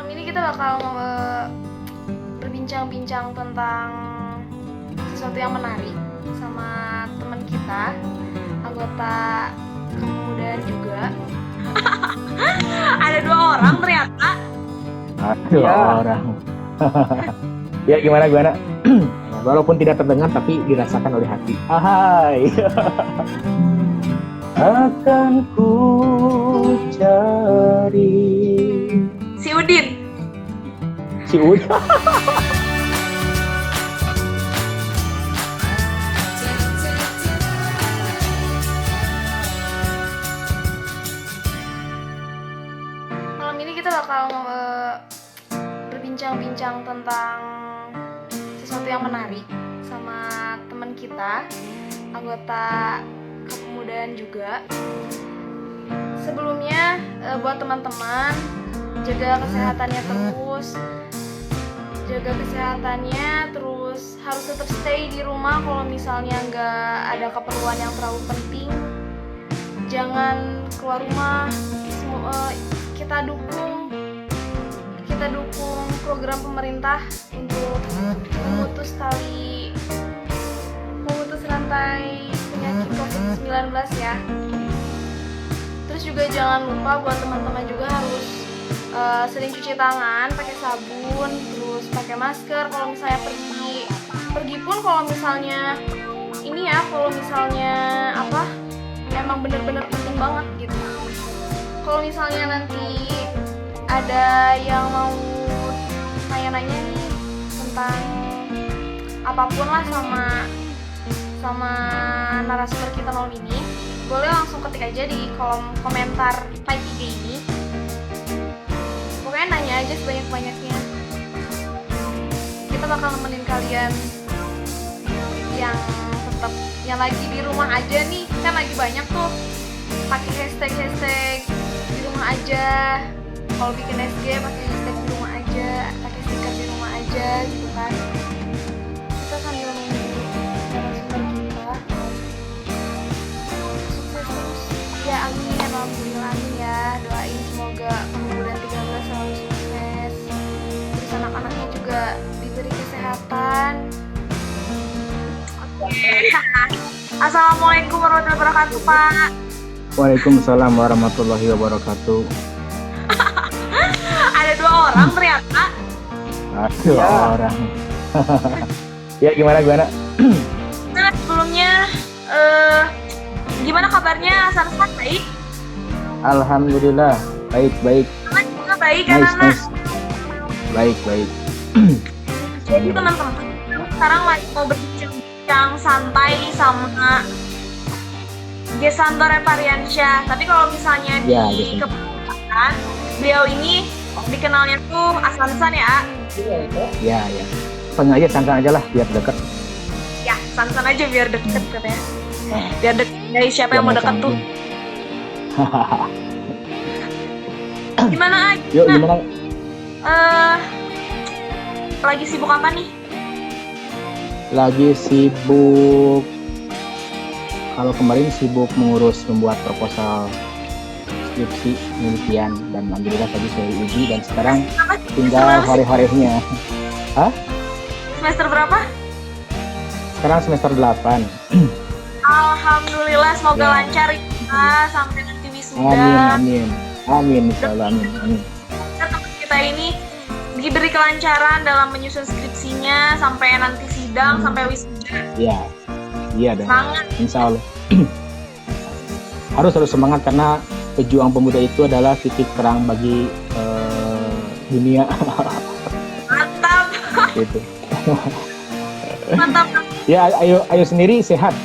Malam ini kita bakal berbincang-bincang tentang sesuatu yang menarik sama teman kita, anggota kepemudaan juga. Ada 2 orang ternyata. Ada orang. Ya gimana? Walaupun tidak terdengar tapi dirasakan oleh hati. Hai. Akan ku cari Si Udin. si Uda. Malam ini kita bakal berbincang-bincang tentang sesuatu yang menarik sama teman kita, anggota kepemudaan juga. Sebelumnya buat teman-teman, jaga kesehatannya terus harus tetap stay di rumah. Kalau misalnya nggak ada keperluan yang terlalu penting, jangan keluar rumah. Kita dukung program pemerintah untuk memutus rantai penyakit COVID-19 ya. Terus juga jangan lupa buat teman-teman juga harus sering cuci tangan, pakai sabun, terus pakai masker kalau misalnya pergi pun kalau misalnya emang bener-bener penting banget gitu. Kalau misalnya nanti ada yang mau nanya-nanya nih tentang apapun lah sama narasumber kita malam ini, boleh langsung ketik aja di kolom komentar live IG ini. Pokoknya nanya aja sebanyak-banyaknya. Kita bakal nemenin kalian yang lagi di rumah aja nih, kan lagi banyak tuh pakai hashtag di rumah aja. Kalau bikin SG pakai hashtag di rumah aja, pakai stiker di rumah aja gitu kan. Kita sambil nunggu narasumber kita. Sukses terus. Ya amin, alhamdulillah amin ya. Doain semoga kepemudaan 13 selalu sukses. Terus anak-anaknya juga diberi kesehatan. Assalamualaikum warahmatullahi wabarakatuh, Pak. Waalaikumsalam warahmatullahi wabarakatuh. Ada 2 orang ternyata. Ada orang. Ya gimana? Nah, sebelumnya gimana kabarnya? Sansan baik? Alhamdulillah baik. Gimana baik Nice. anak-anak? Baik. Jadi teman-teman, sekarang lagi mau berbincang santai sama Gesandor Repariansyah. Tapi kalau misalnya Ya, di Gesandor. kepemudaan, beliau ini dikenalnya tuh Asansan ya. Ya. Panggil aja Sansan aja lah biar deket. Ya, Sansan aja biar deket katanya. Biar deket dari siapa yang mau deket tuh. Gimana aja? Yuk gimana? Lagi sibuk apa nih? Lagi sibuk. Kalau kemarin sibuk membuat proposal skripsi penelitian dan alhamdulillah tadi saya uji dan sekarang tinggal hari-harinya. Semester berapa? Sekarang semester 8. Alhamdulillah, semoga Ya. lancar ya sampai nanti wisuda. Amin insyaallah amin. Teman kita ini diberi kelancaran dalam menyusun skripsinya sampai nanti sidang sampai wisuda. Iya dong. Semangat. Insyaallah. harus semangat karena pejuang pemuda itu adalah titik terang bagi dunia. Mantap. Gitu. Mantap. Ya ayo sendiri sehat.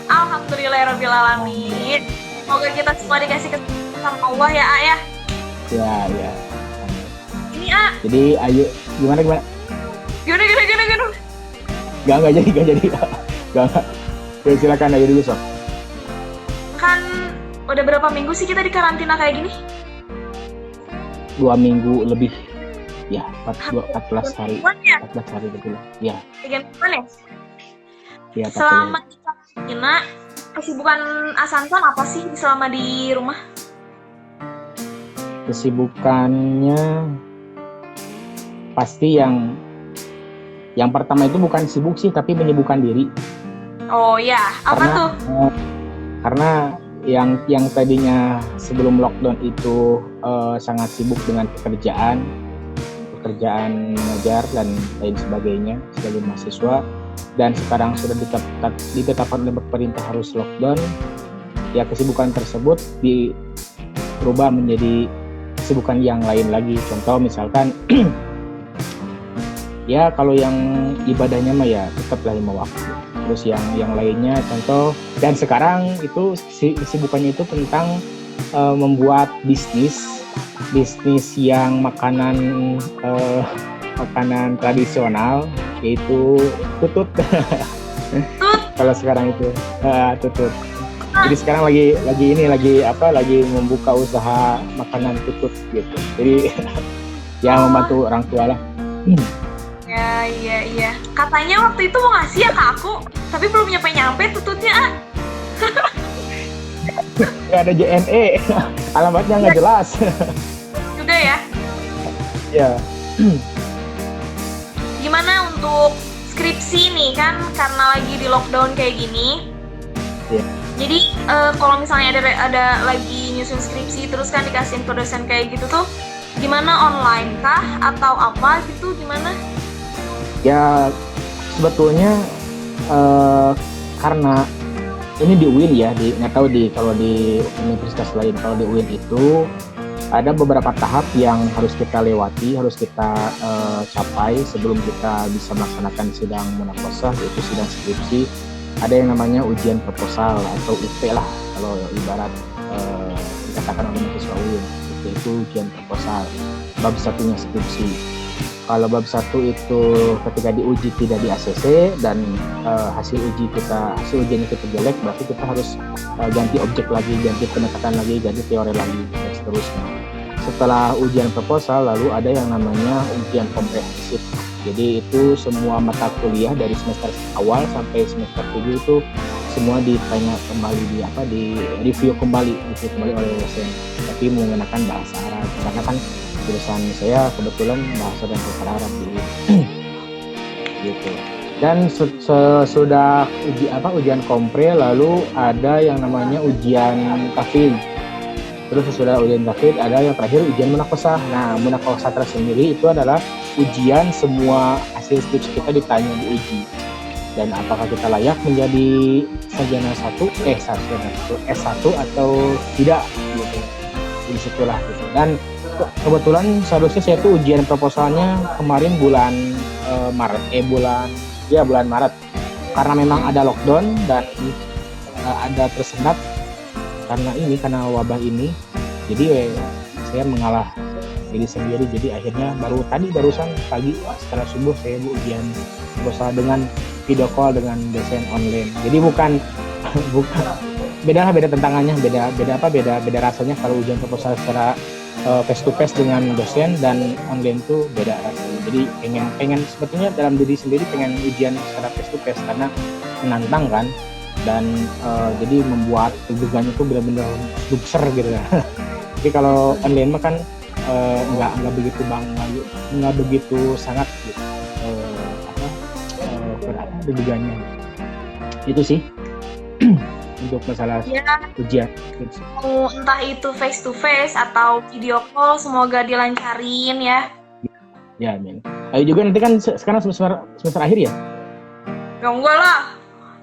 Alhamdulillahirabbil alamin. Semoga kita semua dikasih kesehatan sama Allah ya, A ya. Ya. Ini A. Jadi ayo gimana? Gimana? Gak jadi. Gak. Ya, silakan aja dulu sob. Kan udah berapa minggu sih kita di karantina kayak gini? 2 minggu lebih. Ya, 14 hari. 14 hari lebih lah. Ya. 3 mingguan ya? Ya, Selama di karantina, kesibukan Asansan apa sih selama di rumah? kesibukannya pasti yang pertama itu bukan sibuk sih, tapi menyibukkan diri. Oh ya, apa tuh? Karena yang tadinya sebelum lockdown itu sangat sibuk dengan pekerjaan mengajar dan lain sebagainya sebagai mahasiswa, dan sekarang sudah ditetapkan oleh pemerintah harus lockdown, ya kesibukan tersebut berubah menjadi kesibukan yang lain lagi. Contoh misalkan ya kalau yang ibadahnya mah ya tetaplah 5 waktu. Terus yang lainnya contoh, dan sekarang itu kesibukannya itu tentang membuat bisnis yang makanan tradisional, yaitu tutut. Kalau sekarang itu tutut. Jadi sekarang lagi membuka usaha makanan tutut gitu. Jadi ya membantu orang tua lah. Iya. Katanya waktu itu mau ngasih ya ke aku, tapi belum nyampe tututnya. Gak ada JNE, alamatnya nggak jelas. Juga ya? Ya. Gimana untuk skripsi nih, kan karena lagi di lockdown kayak gini? Iya. Jadi kalau misalnya ada lagi nyusun skripsi terus kan dikasihin ke dosen kayak gitu tuh, gimana, online kah atau apa gitu, gimana? Ya sebetulnya karena ini di UIN ya, nggak tahu kalau di universitas lain. Kalau di UIN itu ada beberapa tahap yang harus kita lewati, harus kita capai sebelum kita bisa melaksanakan sidang munaqashah, yaitu sidang skripsi. Ada yang namanya ujian proposal atau UT lah kalau ibarat dikatakan oleh mahasiswa UIN, itu ujian proposal, bab satunya skripsi. Kalau bab 1 itu ketika diuji tidak di ACC dan hasil ujiannya kita jelek, berarti kita harus ganti objek lagi, ganti pendekatan lagi, ganti teori lagi, dan seterusnya. Setelah ujian proposal, lalu ada yang namanya ujian komprehensif. Jadi itu semua mata kuliah dari semester awal sampai semester 7 itu semua ditanya kembali, di review kembali oleh dosen, tapi menggunakan bahasa Arab, karena kan jurusan saya kebetulan bahasa dan sastra Arab gitu. Dan sudah ujian kompre, lalu ada yang namanya ujian tafid. Terus sesudah ujian tafid ada yang terakhir ujian munaqashah. Nah, munaqashah tersendiri itu adalah ujian semua hasil skripsi kita ditanya, diuji. Dan apakah kita layak menjadi sarjana S1 atau tidak gitu. Di situlah gitu. Dan kebetulan seharusnya saya tuh ujian proposalnya kemarin bulan Maret. Karena memang ada lockdown dan ada tersendat karena wabah ini. Jadi saya mengalah diri sendiri. Jadi akhirnya barusan pagi setelah subuh saya ujian proposal dengan video call dengan dosen online. Jadi bukan beda tantangannya, beda rasanya kalau ujian proposal secara face to face dengan dosen dan online tuh beda rasanya. Jadi pengen sebetulnya dalam diri sendiri pengen ujian secara face to face karena menantang kan, dan jadi membuat deg-degannya tuh benar-benar besar gitu. Jadi kalau online mah kan nggak begitu sangat gitu, deg-degannya. Itu sih untuk masalah ujian. Entah itu face to face atau video call, semoga dilancarin ya. Ya, amin. Ayo juga nanti kan sekarang semester akhir ya? Enggak lah,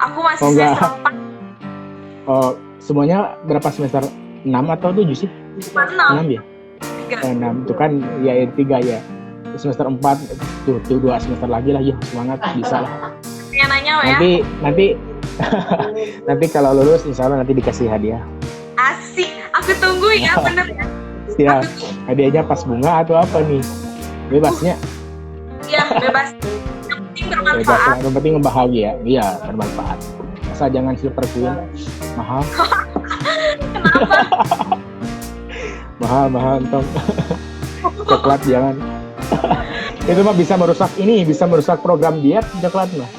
aku masih semester 4. Oh, semuanya berapa semester? 6 atau 7 sih? 6 ya? 6, itu kan ya 3 ya. Semester 4, tuh 2 semester lagi lah ya, semangat, bisa lah. Nanya ya. Nanti kalau lulus insya Allah nanti dikasih hadiah. Asik, aku tunggu ya, bener ya. Siap, hadiahnya pas bunga atau apa nih? Bebasnya? Iya, bebas. Yang penting bermanfaat. Yang penting bahagia, iya bermanfaat. Asal jangan silver queen, mahal. Kenapa? mahal entong. Coklat jangan. Itu mah bisa merusak program diet coklat mah.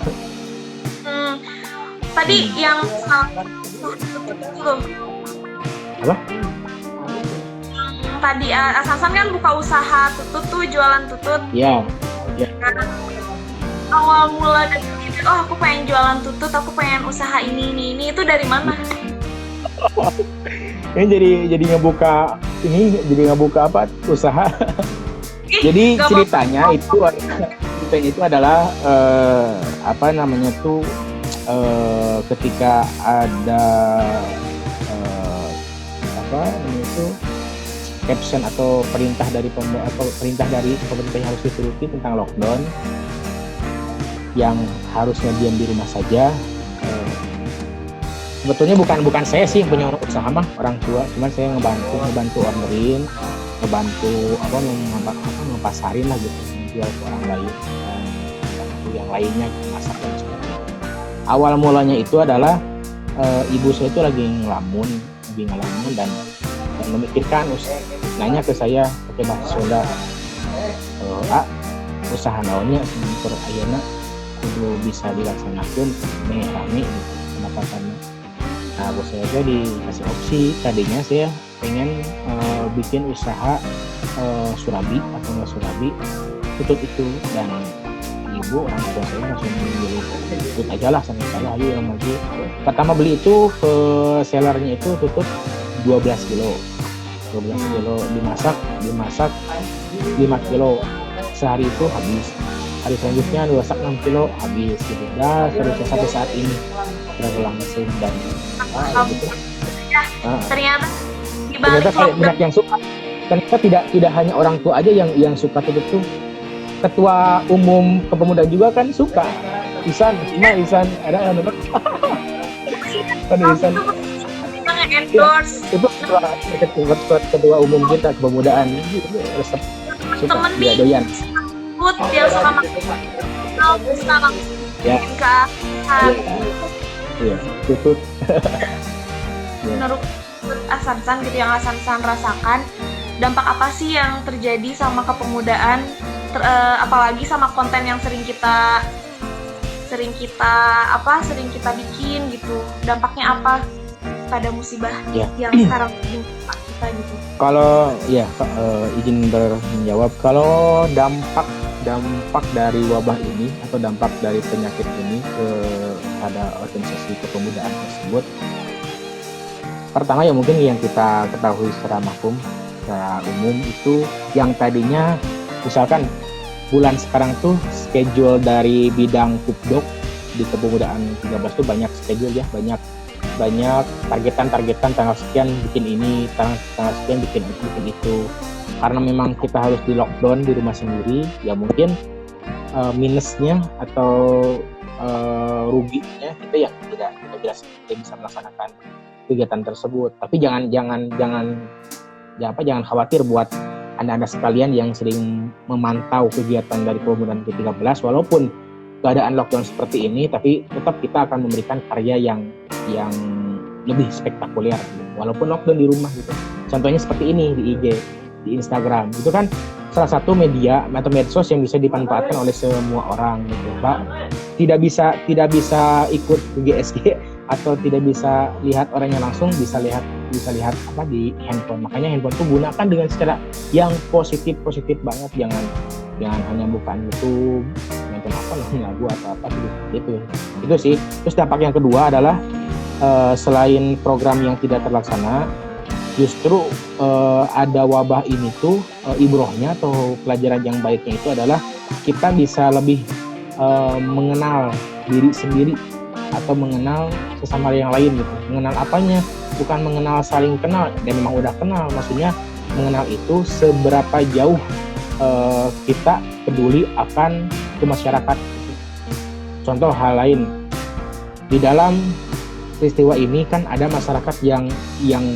Tadi yang apa? Tadi Asasan kan buka usaha tutut tuh, jualan tutut. Iya. Ya. Awal mula dari ide, oh aku pengen jualan tutut, aku pengen usaha ini itu dari mana? Ini jadi ngebuka apa usaha. Jadi Gak ceritanya itu adalah apa namanya tuh ketika ada apa namanya itu caption atau perintah dari pemerintah yang harus dituruti tentang lockdown, yang harusnya diam di rumah saja. Sebetulnya bukan saya sih yang punya usaha mah, orang tua, cuman saya ngebantu orderin, ngebantu mempasarin lah gitu, jual ke orang lain dan bantu yang lainnya masak dan sebagainya. Awal mulanya itu adalah ibu saya itu lagi ngelamun dan memikirkan nanya ke saya pakai bahasa Sunda, usaha naonnya untuk ayeuna kudu bisa dilaksanakan rame gitu pendapatannya. Nah, bos saya aja dikasih opsi, tadinya saya pengen bikin usaha surabi atau nggak surabi tutut itu, dan ibu orang tua saya langsung milih tutut aja lah sama saya, ayo yang maju. Pertama beli itu ke sellernya itu tutut 12 kilo dimasak 5 kilo sehari itu habis, hari selanjutnya dimasak 6 kilo habis gitu. Dah terus sampai saat ini berlangsung dan gitu. Ternyata dibalik banyak yang suka. Ternyata tidak hanya orang tua aja yang suka tuh. Ketua umum kepemudaan juga kan suka. Isan ada Isan. Endorse. Itu ketua umum kita kepemudaan. Resep suka dia doyan. Food yang suka makan. Ya. Iya, tutut. Menurut Asansan gitu, yang Asansan rasakan, dampak apa sih yang terjadi sama kepemudaan, apalagi sama konten yang sering kita bikin gitu, dampaknya apa pada musibah yang sekarang menimpa kita gitu? Kalau izin menjawab, kalau dampak dari wabah ini atau dampak dari penyakit ini pada organisasi kepemudaan tersebut, pertama ya mungkin yang kita ketahui secara umum itu, yang tadinya misalkan bulan sekarang tuh schedule dari bidang Kupdok di kepemudaan 13 tuh banyak schedule ya, banyak targetan tanggal sekian bikin ini, tanggal sekian bikin itu. Karena memang kita harus di lockdown di rumah sendiri, ya mungkin minusnya atau ruginya kita ya tidak bisa melaksanakan kegiatan tersebut. Tapi jangan khawatir buat anda sekalian yang sering memantau kegiatan dari kepemudaan ke-13, walaupun keadaan lockdown seperti ini, tapi tetap kita akan memberikan karya yang lebih spektakuler gitu. Walaupun lockdown di rumah gitu. Contohnya seperti ini di IG, di Instagram, itu kan salah satu media atau medsos yang bisa dimanfaatkan oleh semua orang gitu, Pak. Tidak bisa ikut ke GSG atau tidak bisa lihat orangnya langsung, bisa lihat apa di handphone. Makanya handphone tuh gunakan dengan secara yang positif banget, jangan hanya buka YouTube, nonton lagu atau apa gitu. Itu sih. Terus dampak yang kedua adalah selain program yang tidak terlaksana, justru ada wabah ini tuh ibrohnya atau pelajaran yang baiknya itu adalah kita bisa lebih mengenal diri sendiri atau mengenal sesama yang lain gitu. Mengenal apanya? Bukan mengenal saling kenal, dan memang udah kenal, maksudnya mengenal itu seberapa jauh kita peduli akan masyarakat. Contoh hal lain, di dalam peristiwa ini kan ada masyarakat yang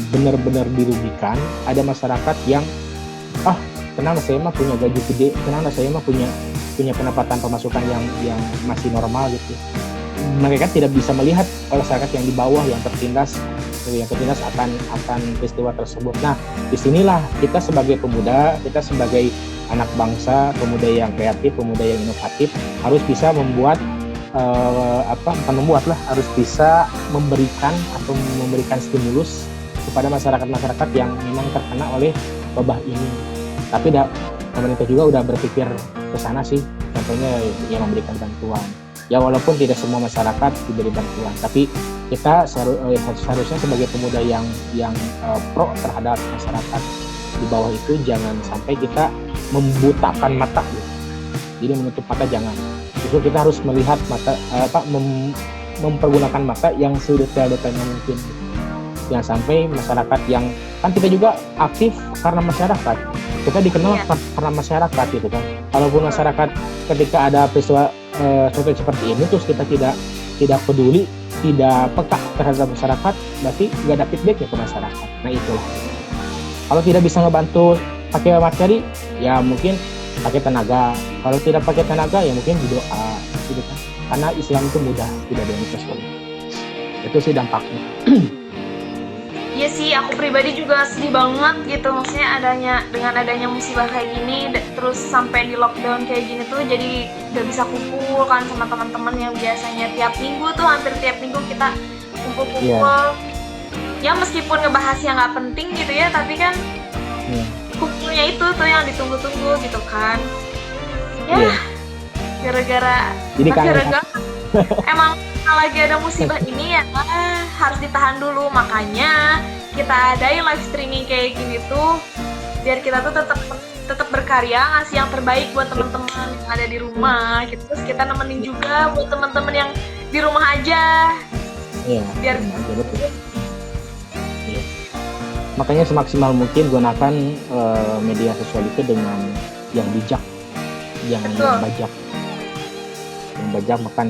benar-benar dirugikan, ada masyarakat yang tenang saya mah punya gaji gede, tenang saya mah punya pendapatan pemasukan yang masih normal gitu. Mereka tidak bisa melihat masyarakat yang di bawah yang tertindas akan peristiwa tersebut. Nah, disinilah kita sebagai pemuda, kita sebagai anak bangsa, pemuda yang kreatif, pemuda yang inovatif, harus bisa harus bisa memberikan stimulus kepada masyarakat yang memang terkena oleh wabah ini. Tapi pemerintah juga udah berpikir ke sana sih, contohnya yang memberikan bantuan. Ya walaupun tidak semua masyarakat diberi bantuan, tapi kita seharusnya sebagai pemuda yang pro terhadap masyarakat di bawah itu jangan sampai kita membutakan mata gitu. Jadi menutup mata jangan. Justru kita harus melihat mata mempergunakan mata yang sedetail-detailnya mungkin. Jangan sampai masyarakat yang kan kita juga aktif karena masyarakat. Kita dikenal karena masyarakat gitu kan. Kalaupun masyarakat ketika ada peristiwa seperti ini terus kita tidak peduli, tidak peka terhadap masyarakat, berarti nggak ada feedbacknya ke masyarakat. Nah itulah. Kalau tidak bisa ngebantu pakai materi, ya mungkin pakai tenaga. Kalau tidak pakai tenaga, ya mungkin berdoa, gitu kan. Karena Islam itu mudah, tidak ada yang kesulitan. Itu sih dampaknya. Iya sih, aku pribadi juga sedih banget gitu. Maksudnya dengan adanya musibah kayak gini, terus sampai di lockdown kayak gini tuh, jadi gak bisa kumpul kan sama teman-teman yang biasanya tiap minggu tuh, hampir tiap minggu kita kumpul-kumpul. Ya meskipun ngebahas yang gak penting gitu ya, tapi kan kumpulnya itu tuh yang ditunggu-tunggu gitu kan. Ya, gara-gara emang lagi ada musibah ini ya harus ditahan dulu, makanya kita adain live streaming kayak gini tuh biar kita tuh tetap berkarya, ngasih yang terbaik buat teman-teman yang ada di rumah gitu. Terus kita nemenin juga buat teman-teman yang di rumah aja. Iya. Biar betul. Iya. Makanya semaksimal mungkin gunakan media sosial itu dengan yang bijak, jangan yang bajak. Yang bajak makan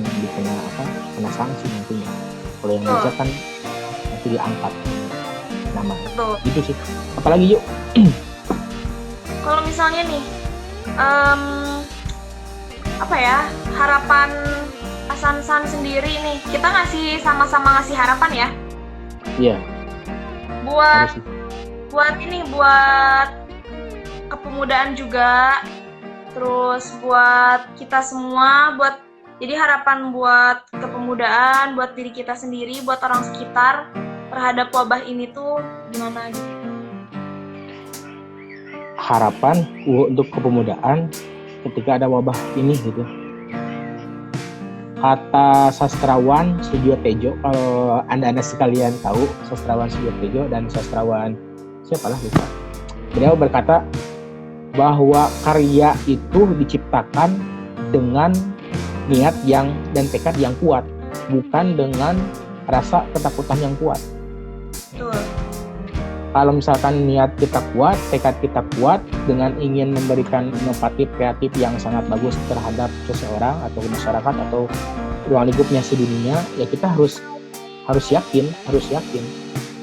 kena sanksi nantinya. Kalau yang bijak kan nanti diangkat nama. Itu sih. Apalagi yuk. Kalau misalnya nih, harapan Hasan sendiri nih, kita sama-sama ngasih harapan ya. Iya. Buat kepemudaan juga, terus buat kita semua, jadi harapan buat kepemudaan, buat diri kita sendiri, buat orang sekitar terhadap wabah ini tuh gimana gitu? Harapan untuk kepemudaan ketika ada wabah ini gitu. Kata sastrawan Sujiwo Tejo, kalau anda sekalian tahu sastrawan Sujiwo Tejo dan sastrawan siapalah lupa. Beliau berkata bahwa karya itu diciptakan dengan niat dan tekad yang kuat, bukan dengan rasa ketakutan yang kuat. Betul. Kalau misalkan niat kita kuat, tekad kita kuat, dengan ingin memberikan inovatif, kreatif yang sangat bagus terhadap seseorang atau masyarakat atau ruang lingkupnya sedunia, ya kita harus yakin.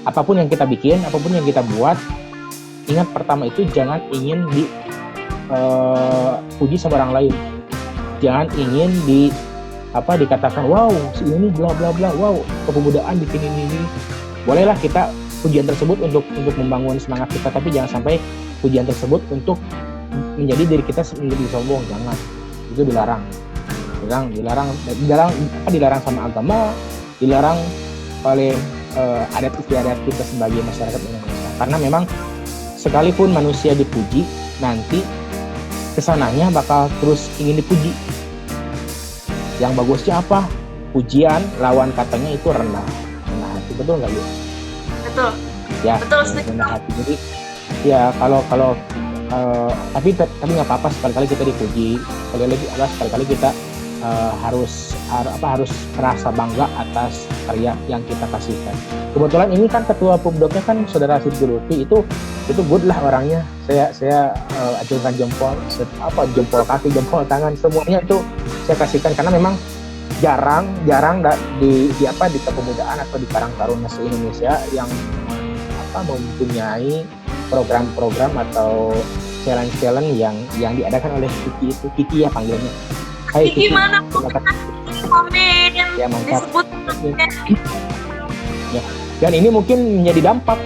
Apapun yang kita bikin, apapun yang kita buat, ingat pertama itu jangan ingin dipuji sama orang lain. Jangan ingin dikatakan wow si ini bla bla bla, wow kepemudaan bikin ini. Bolehlah kita pujian tersebut untuk membangun semangat kita, tapi jangan sampai pujian tersebut untuk menjadi diri kita menjadi sombong. Jangan, itu dilarang sama agama, dilarang oleh adat istiadat kita sebagai masyarakat Indonesia. Karena memang sekalipun manusia dipuji, nanti kesananya bakal terus ingin dipuji. Yang bagusnya apa? Pujian, lawan katanya itu rendah hati. Betul nggak ya? Betul. Ya, betul. Rendah hati. Jadi ya kalau tapi nggak apa-apa sekali-kali kita dipuji, sekali-kali kita harus merasa bangga atas karya yang kita kasihkan. Kebetulan ini kan ketua Pubdoknya kan saudara Siti Lutfi, itu good lah orangnya. Saya acungkan jempol kaki, jempol tangan, semuanya itu saya kasihkan karena memang jarang di kepemudaan atau di Karang Taruna se-Indonesia yang mempunyai program-program atau challenge yang diadakan oleh Kiki ya panggilnya. Hai Kiki, mana komen ya, mantap. Disebut ya. Dan ini mungkin menjadi dampak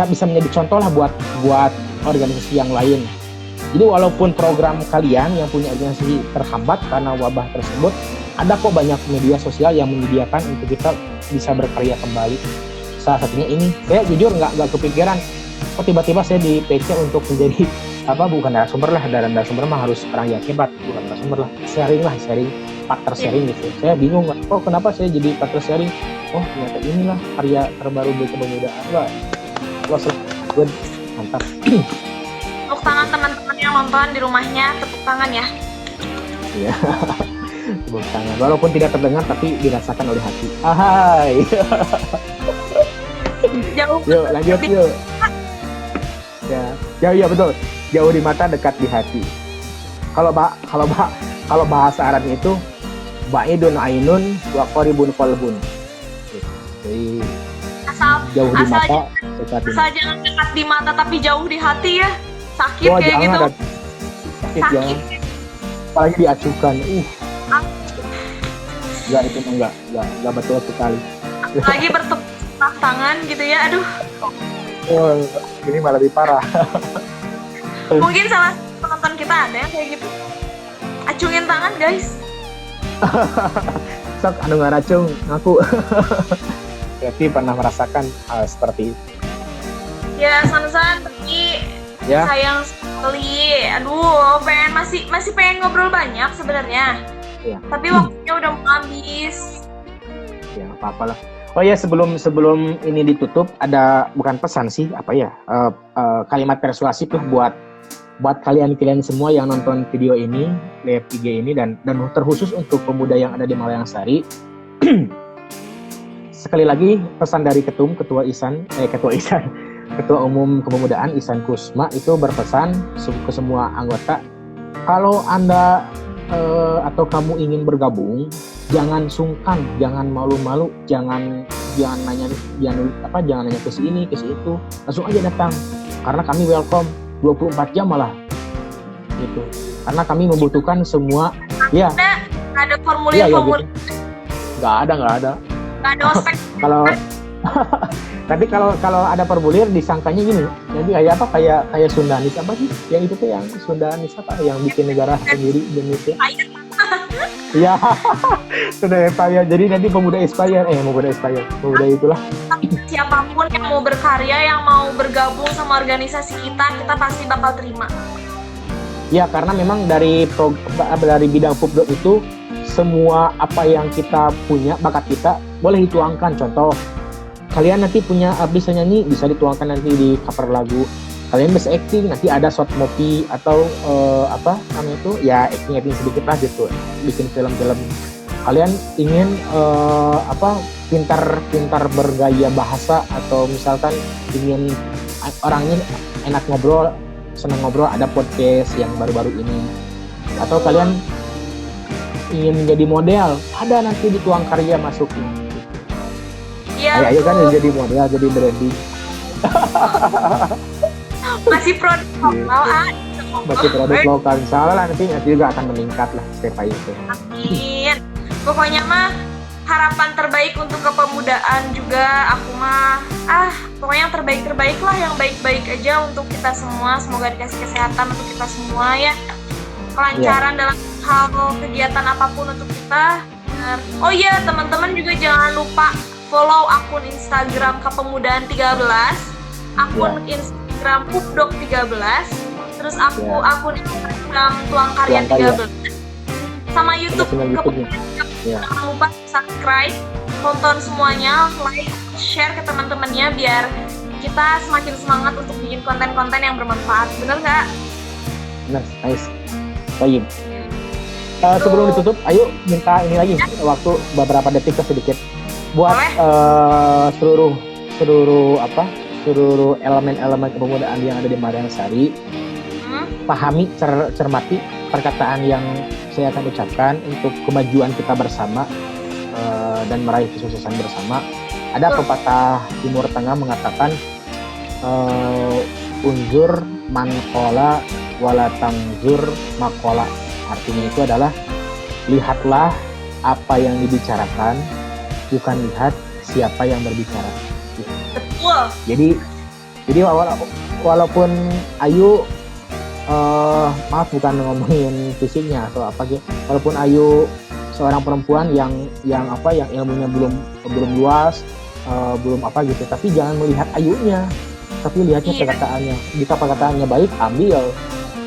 bisa menjadi contoh lah buat organisasi yang lain. Jadi walaupun program kalian yang punya organisasi terhambat karena wabah tersebut, ada kok banyak media sosial yang menyediakan untuk kita bisa berkarya kembali. Salah satunya ini, saya jujur nggak kepikiran kok tiba-tiba saya di PC untuk menjadi bukan narasumber lah, narasumber mah harus orang yang hebat, bukan narasumber lah, sharing partner sharing gitu. Saya bingung, kenapa saya jadi partner sharing, ternyata inilah karya terbaru di kepemudaan. Wah good, mantap. Tepuk tangan teman-teman yang nonton di rumahnya, tepuk tangan ya. Iya. Tepuk tangan, walaupun tidak terdengar tapi dirasakan oleh hati. Hai. Jauh. Yuk lanjut yuk. Ya betul. Jauh di mata, dekat di hati. Kalau bahasa Arabnya itu ba'idun ainun wa qaribun qalbun. Jadi jauh di mata, dekat di asal jangan dekat di mata tapi jauh di hati ya. Sakit kayak gitu. Sakit. Jangan. Apalagi diacukan. Enggak, itu enggak betul sekali. Lagi bertepuk tangan gitu ya. Aduh. Ini malah lebih parah. Mungkin salah penonton kita ada yang kayak gitu. Acungin tangan guys. Sok anu ngaracung ngaku. Berarti pernah merasakan hal seperti itu. Ya Sansan, tapi sayang sekali. Aduh, masih pengen ngobrol banyak sebenarnya. Ya. Tapi waktunya udah mau habis. Ya apa-apa lah. Oh ya, sebelum ini ditutup, ada bukan pesan sih, kalimat persuasif lah buat kalian semua yang nonton video ini, live IG ini, dan terkhusus untuk pemuda yang ada di Malayang Sari. Sekali lagi pesan dari Ketua Umum Kepemudaan Ihsan Kusma itu berpesan ke semua anggota, kalau Anda atau kamu ingin bergabung, jangan sungkan, jangan malu-malu, jangan nanya ke sini ke situ, langsung aja datang, karena kami welcome 24 jam malah gitu, karena kami membutuhkan semua. Ya ada formulir gitu. nggak ada ospek. Tapi kalau ada formulir disangkanya gini, jadi kayak Sundanis apa sih yang itu tuh, yang Sundanis apa yang bikin negara sendiri Indonesia. Iya. Sudah Aspire. Jadi nanti pemuda Aspire itulah. Siapapun yang mau berkarya, yang mau bergabung sama organisasi kita pasti bakal terima. Ya, karena memang dari bidang Pupdo itu semua apa yang kita punya, bakat kita boleh dituangkan. Contoh, kalian nanti bisa nyanyi, bisa dituangkan nanti di cover lagu. Kalian bisa acting, nanti ada short movie atau acting sedikit lah gitu, bikin film-film. Kalian ingin pintar bergaya bahasa, atau misalkan ingin orangnya enak ngobrol, senang ngobrol, ada podcast yang baru-baru ini. Atau kalian ingin menjadi model, ada nanti di Tuang Karya masukin. Ayo kan jadi model, jadi branding. Masih produk lokal, Masih produk lokal, insyaallah nanti juga akan meningkat lah step by step. Amin. Pokoknya mah harapan terbaik untuk kepemudaan juga, aku mah pokoknya yang terbaik lah, yang baik-baik aja untuk kita semua. Semoga dikasih kesehatan untuk kita semua ya, kelancaran dalam hal kegiatan apapun untuk kita. Oh iya, teman-teman juga jangan lupa follow akun Instagram Kepemudaan 13, akun Instagram Pupdok 13, terus akun Instagram Tuang Karya 13, sama YouTube Kepemudaan. Jangan lupa subscribe, tonton semuanya, like, share ke teman-temannya biar kita semakin semangat untuk bikin konten-konten yang bermanfaat. Bener nggak? Bener, nice. Baik. Sebelum ditutup, ayo minta ini lagi waktu beberapa detik sedikit buat seluruh elemen-elemen kepemudaan yang ada di Malayang Sari. Pahami, cermati perkataan yang saya akan ucapkan untuk kemajuan kita bersama dan meraih kesuksesan bersama. Ada pepatah Timur Tengah mengatakan unzur mankola wala tangzur makola. Artinya itu adalah lihatlah apa yang dibicarakan, bukan lihat siapa yang berbicara. Betul. Jadi walaupun Ayu maaf bukan ngomongin fisiknya atau apa gitu. Walaupun Ayu seorang perempuan yang ilmunya belum luas, belum apa gitu, tapi jangan melihat Ayunya. tapi lihatnya Iya. perkataannya. Jika perkataannya baik, ambil.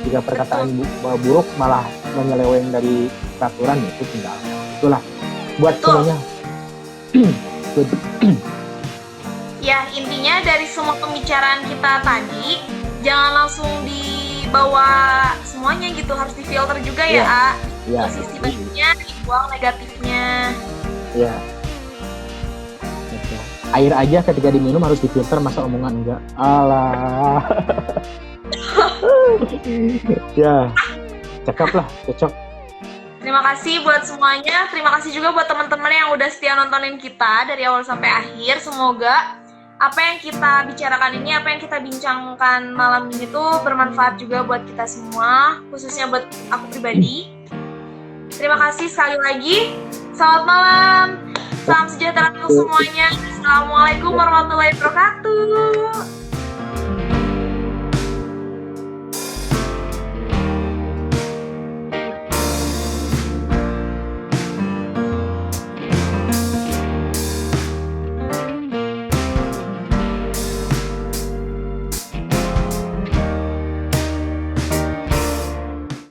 Jika perkataan buruk malah menyeleweng dari peraturan, itu tinggalkan. Itulah buat Betul. semuanya. Ya, intinya dari semua pembicaraan kita tadi, jangan langsung dibawa semuanya gitu, harus difilter juga ya, Iya. A. Ya, Sisi baiknya, dibuang negatifnya. ya. Gitu. Air aja ketika diminum harus difilter, masa omongan enggak? Alah. Ya, cakep lah, cocok. Terima kasih buat semuanya. Terima kasih juga buat teman-teman yang udah setia nontonin kita dari awal sampai akhir. Semoga apa yang kita bicarakan ini, apa yang kita bincangkan malam ini tuh bermanfaat juga buat kita semua, khususnya buat aku pribadi. Terima kasih sekali lagi. Selamat malam. Salam sejahtera untuk semuanya. Assalamualaikum warahmatullahi wabarakatuh.